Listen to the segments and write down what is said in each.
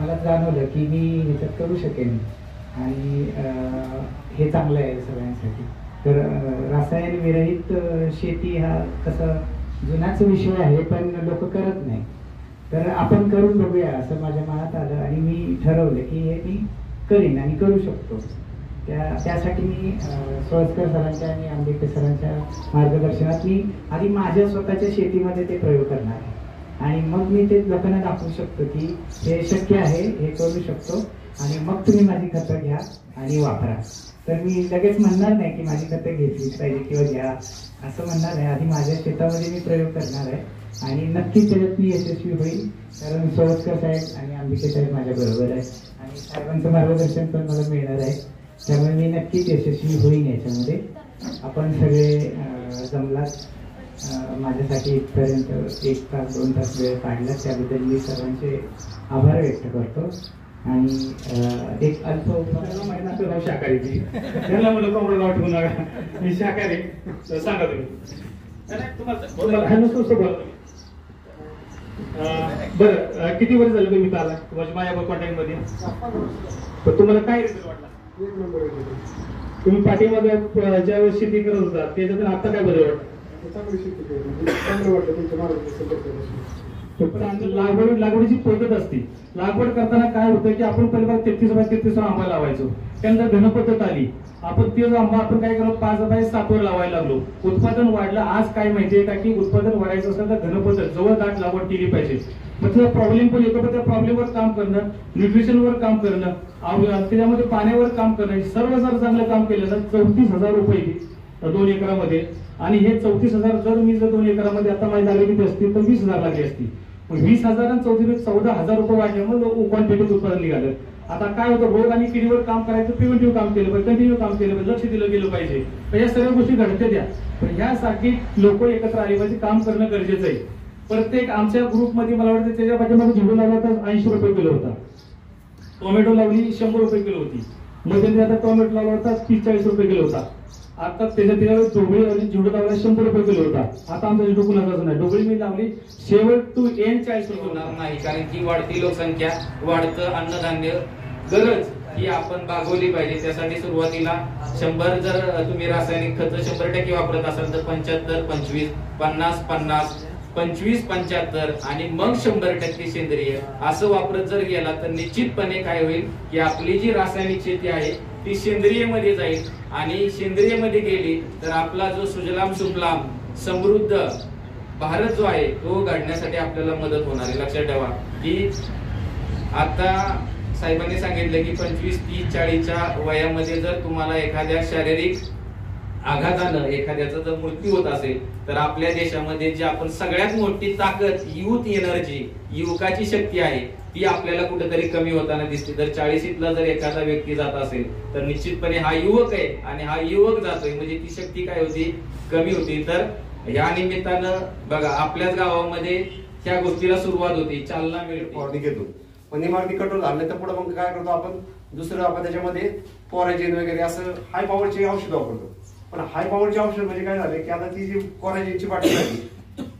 मला जाणवलं की मी ह्याच्यात करू शकेन आणि हे चांगलं आहे सगळ्यांसाठी. तर रासायन विरहित शेती हा तसा जुनाच विषय आहे, पण लोक करत नाही. तर आपण करून बघूया असं माझ्या मनात आलं आणि मी ठरवलं की हे मी करीन आणि करू शकतो. त्यासाठी मी सोळसकर सरांच्या आणि आंबेडकर सरांच्या मार्गदर्शनात मी आधी माझ्या स्वतःच्या शेतीमध्ये ते प्रयोग करणार आहे आणि मग मी ते लोकांना दाखवू शकतो की हे शक्य आहे, हे करू शकतो आणि मग तुम्ही माझी खतं घ्या आणि वापरा. तर मी लगेच म्हणणार नाही की माझी खतं घेतलीच पाहिजे किंवा घ्या असं म्हणणार आहे. आधी माझ्या शेतामध्ये मी प्रयोग करणार आहे आणि नक्कीच त्याच्यात मी यशस्वी होईल, कारण सोळसकर साहेब आणि आंबेडकर साहेब माझ्या बरोबर आहे आणि साहेबांचं मार्गदर्शन पण मला मिळणार आहे. त्यामुळे मी नक्कीच यशस्वी होईन याच्यामध्ये. आपण सगळे जमलात माझ्यासाठी इथपर्यंत 1 तास 2 तास वेळ काढला, त्याबद्दल मी सर्वांचे आभार व्यक्त करतो. आणि एक अल्प माहिती शाकाहारी त्यांना म्हणलं कोंबडं नाव ठेवू नका, मी शाकाहारी. सांगा तुम्ही बरं किती वर्ष झालं तुम्ही इथं आला म्हणजे माझ्या कॉन्टॅक्ट मध्ये? तर तुम्हाला काय रिझल्ट वाटला? तुम्ही पाठीमागे ज्या वेळेस शेती करत होता त्याच्यातून आता काय बदल वाटतं? लागवडीची पद्धत असते. लागवड करताना काय होतं की आपण पहिल्या 33 आंबा लावायचो, त्यानंतर घनपद्धत आली, आपण तेच आंबा आपण काय केलं 5/7 वर लावायला लागलो. उत्पादन वाढलं. आज काय माहितीये का की उत्पादन वाढायचं असेल तर घनपद्धत जवळ दाट लागवड केली पाहिजे. मग त्याचा प्रॉब्लेम पण येतो, पण त्या प्रॉब्लेमवर काम करणं, न्यूट्रिशनवर काम करणं, त्याच्यामध्ये पाण्यावर काम करणं, सर्व जर चांगलं काम केलं तर 34,000 रुपये 2 एकरामध्ये. आणि हे 34,000 जर मी 2 एकरामध्ये आता माझी जागा किती असती तर 20,000 लागली असती. मग 20,000 आणि 14,000 रुपये वाढल्यामुळे क्वांटिटीत उत्पादन निघालं. आता काय होतं, रोग आणि किडीवर काम करायचं, प्रिव्हेंटिव्ह काम केलं पाहिजे, कंटिन्यू काम केलं पाहिजे, लक्ष दिलं गेलं पाहिजे. तर या सगळ्या गोष्टी घडते द्या. पण ह्यासाठी लोक एकत्र आले पाहिजे, काम करणं गरजेचं आहे. प्रत्येक आमच्या ग्रुपमध्ये मला वाटतं त्याच्या पाठीमागे झेंडू लावला तर 80 रुपये किलो होता, टोमॅटो लावली 100 रुपये किलो होती, मध्ये आता टोमॅटो लावला होता 30-40 रुपये किलो होता. आता त्याच्या डोबळी लावली, झेंडू लावला 100 रुपये किलो होता. आता आमचा झेंडू कुणाचाच नाही, डोबळी मी लावली शेवट टू एंड 40 रुपये होणार नाही. कारण की वाढती लोकसंख्या, वाढतं अन्नधान्य गरज ही आपण भागवली पाहिजे. त्यासाठी सुरुवातीला 100 जर तुम्ही रासायनिक खत 100% वापरत असाल तर 75-25, 50-50, 25-75 आणि मग 100% सेंद्रिय असं वापरत जर गेला तर निश्चितपणे काय होईल की आपली जी रासायनिक शेती आहे ती सेंद्रिय मध्ये जाईल. आणि सेंद्रिय मध्ये गेली तर आपला जो सुजलाम सुफलाम समृद्ध भारत जो आहे तो घडण्यासाठी आपल्याला मदत होणार आहे. लक्षात ठेवा की आता साहेबांनी सांगितलं की 25, 30, 40च्या वयामध्ये जर तुम्हाला एखाद्या शारीरिक आघातानं एखाद्याचा जर मृत्यू होत असेल तर आपल्या देशामध्ये जी आपण सगळ्यात मोठी ताकद युथ एनर्जी, युवकाची शक्ती आहे ती आपल्याला कुठेतरी कमी होताना दिसते. जर 40ला जर एखादा व्यक्ती जात असेल तर निश्चितपणे हा युवक आहे आणि हा युवक जातोय म्हणजे ती शक्ती काय होती, कमी होती. तर या निमित्तानं बघा आपल्याच गावामध्ये त्या गोष्टीला सुरुवात होती, चालना मिळते घेतो. पण इमारती कठोर झाले तर पुढे मग काय करतो आपण, दुसरं आपण त्याच्यामध्ये कोरॅजिन वगैरे असं हाय पॉवरचे औषध वापरतो. पण हाय पॉवरचे औषध म्हणजे काय झाले की आता ती जी कोरॅजिनची बाटली झाली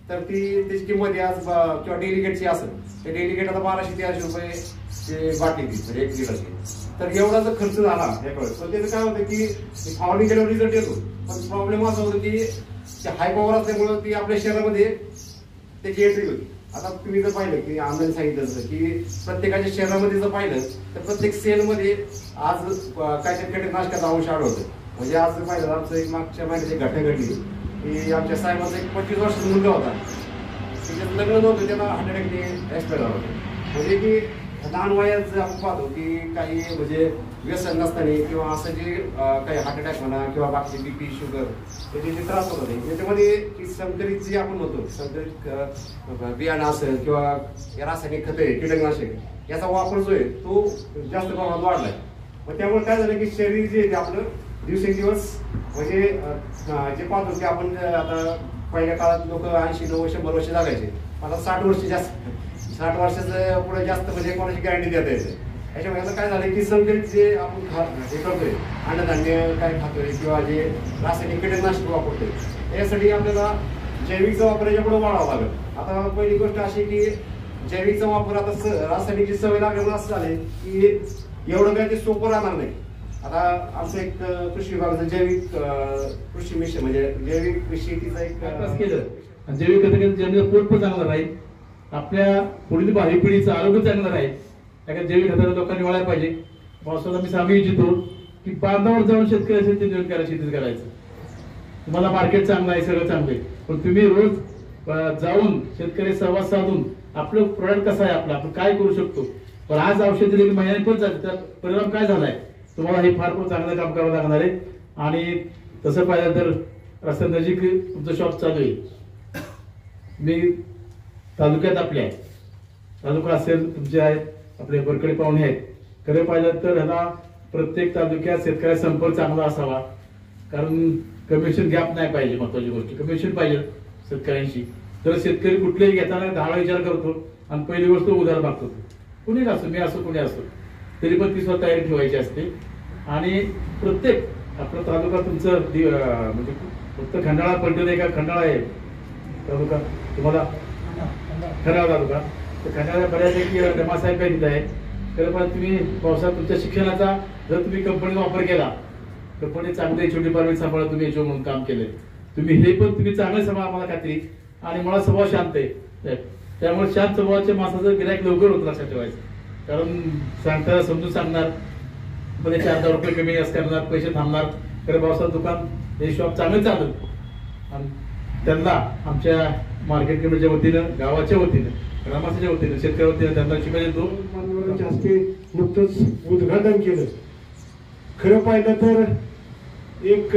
तर ती त्याची किंमत आज किंवा डेलिगेटची असेल ते डेलिगेट आता 1200-1300 रुपये बाटली ती म्हणजे 1 लिटरची. तर एवढा जर खर्च झाला त्यावेळेस पण त्याचं काय होतं की फवारणी केल्यावर रिझल्ट येतो. पण प्रॉब्लेम असा होतो की हाय पॉवर असल्यामुळे ती आपल्या शहरामध्ये त्याची एंट्री होती. आता तुम्ही जर पाहिलं की आनंद सांगितलं की प्रत्येकाच्या शहरामध्ये जर पाहिलं तर प्रत्येक सेलमध्ये आज काय कीटकनाशकाचा अंश आढळतो. म्हणजे आज पाहिलं आमचं एक मागच्या महिन्याची घटना घडली की आमच्या साहेबांचा एक 25 वर्षाचा मुलगा होता, त्याच्यात लग्न नव्हतं, त्याला 100% एक्सपायर झाला होता. म्हणजे की लहान वयात आपण पाहतो की काही म्हणजे व्यसन नसताना किंवा असं जे काही हार्ट अटॅक म्हणा किंवा बाकी BP शुगर त्याचे जे त्रास होत होते त्याच्यामध्ये संकरित जे आपण होतो संकरित बियाणं असेल किंवा रासायनिक खते कीटकनाशक याचा वापर जो आहे तो जास्त प्रमाणात वाढलाय. मग त्यामुळे काय झालं की शरीर जे आपलं दिवसेंदिवस म्हणजे जे पाहतो की आपण आता पहिल्या काळात लोक 80-90-100 वर्ष जगायचे, आता 60 वर्ष जास्त, 60 वर्षाचं पुढे जास्त म्हणजे कोणाची गॅरंटी देता येते. याच्यामुळे काय झालं की संकरित जे आपण हे करतोय अन्नधान्य काय खातोय किंवा जे रासायनिक कीटकनाशक वापरतोय यासाठी आपल्याला जैविकचा वापर याच्या पुढे वाढावा लागेल. आता पहिली गोष्ट अशी की जैविकचा वापर आता रासायनिकची सवय लागल्यामुळे असं झाले की एवढं काय ते सोपं राहणार नाही. आता आमचं एक कृषी विभागाचं जैविक कृषी मिशन म्हणजे जैविक शेतीचा एक केलं जैविक खत केलं जमिनीचं पोट पण चांगलं राहील, आपल्या पुढील भावी पिढीचं आरोग्य चांगलं राहील. त्या जैविक खताला लोकांनी वळायला पाहिजे. पावसाला मी सांगू इच्छितो की बांधावर जाऊन शेतकरी असेल ते जैविक करायचं, शेतीच करायचं. तुम्हाला मार्केट चांगलं आहे, सगळं चांगलं आहे, पण तुम्ही रोज जाऊन शेतकरी संवाद साधून आपलं प्रोडक्ट कसं आहे, आपण काय करू शकतो. पण आज औषध दिले की महिन्याने पण जाते, त्यात परिणाम काय झालाय तुम्हाला हे फार पण चांगलं काम करावं लागणार आहे. आणि तसं पाहिलं तर रस्त्या नजीक तुमचं शॉप चालू आहे. मी तालुक्यात आपल्या तालुका असेल तुमचे आहेत, आपले बरकडे पाहुणे आहेत. खरं पाहिलं तर ह्याला प्रत्येक तालुक्यात शेतकऱ्याचा संपर्क चांगला असावा, कारण कमिशन गॅप नाही पाहिजे. महत्वाची गोष्ट कमिशन पाहिजे शेतकऱ्यांशी. तर शेतकरी कुठलेही घेताना 10 वेळा विचार करतो आणि पहिली गोष्ट उधार मागतो. कुणी असो, मी असो कुणी असो, तरी पण ती स्वतः तयारी ठेवायची असते. आणि प्रत्येक आपला तालुका तुमचं म्हणजे फक्त खंडाळा पलटून आहे का, खंडाळा आहे तालुका तुम्हाला, खंडाळा तालुका, तर खंडाळा बऱ्यापैकी रमासाहेब काय तिथं आहे. तर पण तुम्ही पावसात तुमच्या शिक्षणाचा जर तुम्ही कंपनीचा वापर केला, कंपनी चांगली छोटी पारवी सांभाळा, तुम्ही एचओ म्हणून काम केलंय, तुम्ही हे पण तुम्ही चांगलं सांभाळा आम्हाला खात्री. आणि मला स्वभाव शांत आहे, त्यामुळे शांत स्वभावाच्या माणसाचं गिरायक लवकर होतं, लक्षात ठेवायचं. कारण सांगताना समजून सांगणार, मध्ये 4,000 रुपये कमी जास्त करणार, पैसे थांबणार. तर पावसात दुकान हे शॉप चांगलं चालत. आणि त्यांना आमच्या मार्केट कमिटीच्या वतीनं, गावाच्या वतीनं, ग्रामस्थांच्या वतीनं, शेतकऱ्या वतीनं त्यांना शुभेच्छा देतो. मान्यवरांच्या हस्ते नुकतंच उद्घाटन केलं. खरं पाहिलं तर एक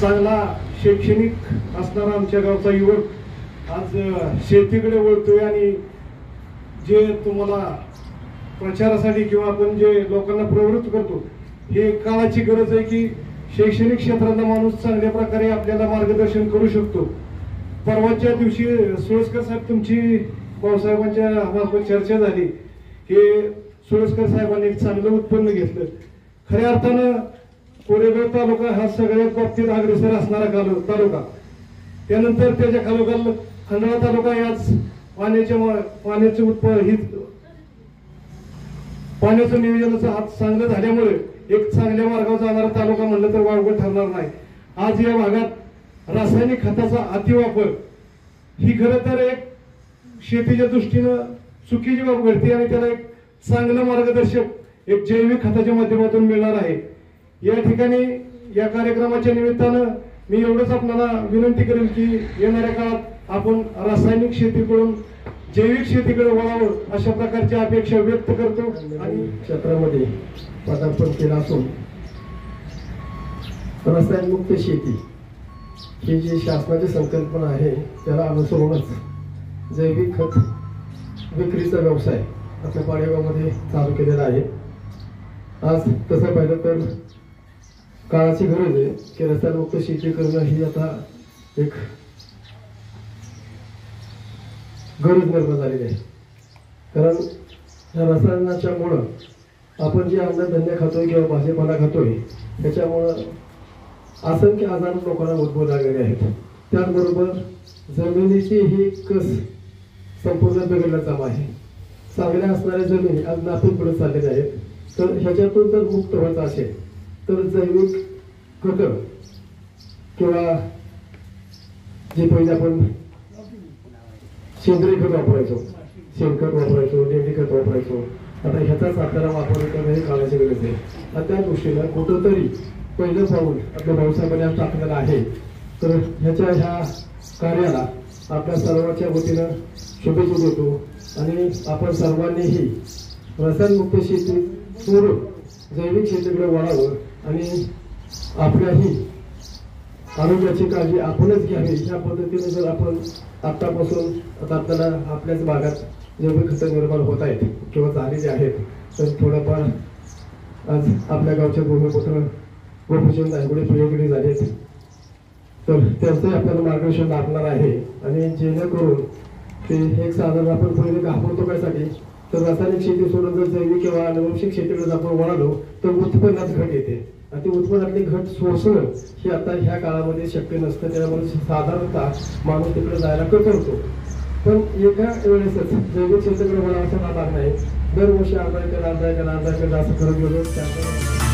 चांगला शैक्षणिक असणारा आमच्या गावचा युवक आज शेतीकडे वळतोय. आणि जे तुम्हाला प्रचारासाठी किंवा आपण जे लोकांना प्रवृत्त करतो, हे काळाची गरज आहे की शैक्षणिक क्षेत्रातला माणूस चांगल्या प्रकारे आपल्याला मार्गदर्शन करू शकतो. परवाच्या दिवशी सुळसकर साहेब तुमची भाऊसाहेबांच्या मार्फत चर्चा झाली की सुळसकर साहेबांनी एक चांगलं उत्पन्न घेतलं. खऱ्या अर्थानं कोरेगाव तालुका हा सगळ्यात बाबतीत अग्रेसर असणारा तालुका. त्यानंतर त्याच्या खालोखाल खंडाळा तालुका याच पाण्याचं उत्पन्न पाण्याचं नियोजनाचा हात चांगलं झाल्यामुळे एक चांगल्या मार्गावर जाणारा तालुका म्हणलं तर वावगं ठरणार नाही. आज या भागात रासायनिक खताचा अतिवापर ही खरं तर एक शेतीच्या दृष्टीनं चुकीची बाब घडते आणि त्याला एक चांगलं मार्गदर्शक एक जैविक खताच्या माध्यमातून मिळणार आहे. या ठिकाणी या कार्यक्रमाच्या निमित्तानं मी एवढंच आपल्याला विनंती करेन की येणाऱ्या काळात आपण रासायनिक शेतीकडून जैविक शेतीकडे वळावं अशा प्रकारची अपेक्षा व्यक्त करतो. आणि क्षेत्रामध्ये पदार्पण केलं असून रसायनमुक्त शेती ही जी शासनाची संकल्पना आहे त्याला अनुसरूनच जैविक खत विक्रीचा व्यवसाय आपल्या पाडेगावमध्ये चालू केलेला आहे. आज तसं पाहिलं तर काळाची गरज आहे की रसायनमुक्त शेती करणं ही आता एक गरज निर्माण झालेली आहे. कारण या रसायनाच्या मुळे आपण जे अन्नधान्य खातोय किंवा भाजीपाला खातोय त्याच्यामुळं असंख्य आजार लोकांना उद्भवू लागलेले आहेत. त्याचबरोबर जमिनीची ही कस संपूर्ण बिघडण्याचा आहे. चांगल्या असणाऱ्या जमिनी आज नापीक पडत चाललेल्या आहेत. तर ह्याच्यातून जर मुक्त व्हायचं असेल तर जैविक खत किंवा जे पहिले आपण सेंद्रिय खत वापरायचो, शेणखत वापरायचो, लेंडी खत वापरायचो, आता ह्याचाच आपल्याला वापर करणं ही काळाची गरज आहे. आणि त्या दृष्टीनं कुठंतरी पहिलं पाऊल आपल्या भाऊसाहेबांनी आज टाकलेलं आहे. तर ह्या कार्याला आपल्या सर्वांच्या वतीनं शुभेच्छा देतो. आणि आपण सर्वांनीही रसायनमुक्त शेती सोडून जैविक शेतीकडे वळावं आणि आपल्याही आरोग्याची काळजी आपणच घ्यावी. ह्या पद्धतीने जर आपण आतापासून आता आपल्याला आपल्याच भागात जैविक खतं निर्माण होत आहेत किंवा झालेले आहेत तर थोडंफार आज आपल्या गावच्या भूमिपुत्र गोपीचंद नायगुडे प्रियगडी झालेत तर त्यांचं आपल्याला मार्गदर्शन लाभणार आहे. आणि जेणेकरून ते एक साधारण आपण पहिले घाबरतो कशासाठी तर रासायनिक शेती सोडून जर जैविक किंवा अनुवंशिक शेतीकडे आपण वळालो तर उत्पन्नात घट येते आणि ते उत्पन्नातली घट सोसणं हे आता ह्या काळामध्ये शक्य नसतं. त्यामुळे साधारणतः माणूस तिकडे जायला कचरतो. पण एका वेळेसच जैविक शेतीकडे वळायचा नादाग नाही. दरवर्षी अर्धा एकर असं करत गेलो.